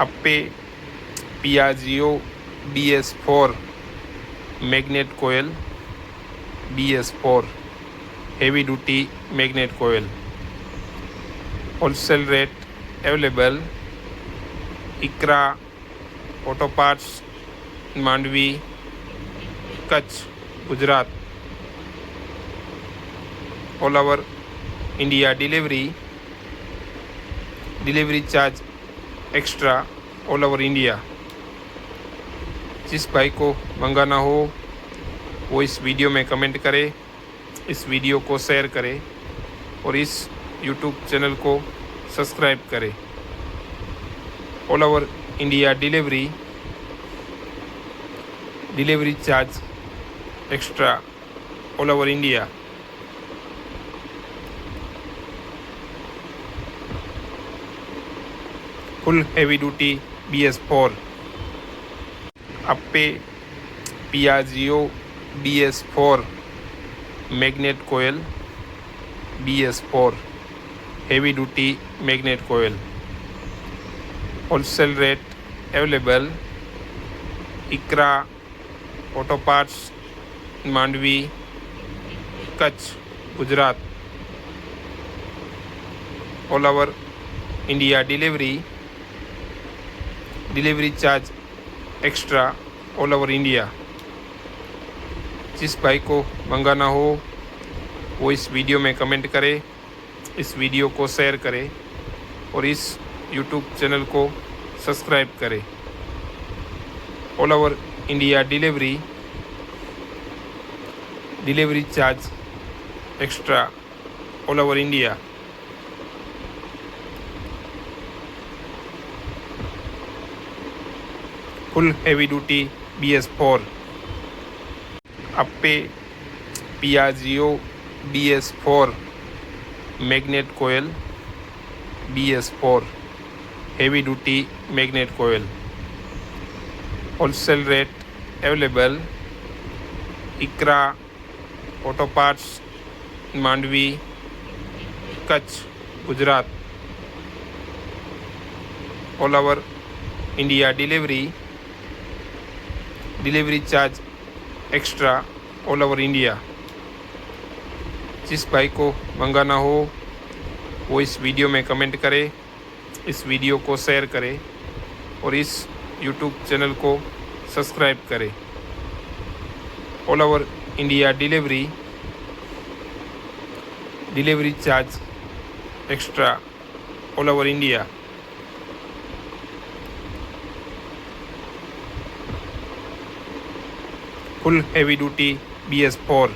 Appe Piaggio BS4 magnet coil BS4 heavy duty magnet coil wholesale rate available Iqra auto parts Mandvi Kutch Gujarat all over India delivery charge extra all over India. जिस भाई को मंगाना हो वो इस video में कमेंट करे, इस वीडियो को शेयर करे और इस यूट्यूब चैनल को सब्सक्राइब करे। All over India delivery charge extra all over India. Full heavy duty BS4 Ape Piaggio BS4 magnet coil BS4 heavy duty magnet coil wholesale rate available Iqra auto parts Mandvi Kutch Gujarat all over India delivery charge extra all over India. जिस भाई को मंगाना हो वो इस video में comment करे, इस वीडियो को शेयर करे और इस यूट्यूब चैनल को सब्सक्राइब करे। All over India delivery charge extra all over India. Full heavy duty BS4 Ape Piaggio BS4 magnet coil BS4 heavy duty magnet coil wholesale rate available Iqra auto parts Mandvi Kutch Gujarat all over India delivery charge extra all over India. जिस भाई को मंगाना हो वो इस video में comment करे, इस वीडियो को शेयर करे और इस यूट्यूब चैनल को सब्सक्राइब करे। All over India delivery Ape Piaggio BS4 magnet coil BS4 heavy duty magnet coil wholesale rate available Iqra auto parts Mandvi Kutch Gujarat all over India delivery charge extra all over India. जिस भाई को मंगाना हो वो इस video में कमेंट करे, इस वीडियो को शेयर करे और इस यूट्यूब चैनल को सब्सक्राइब करे। All over India delivery charge extra all over India. Full heavy duty BS4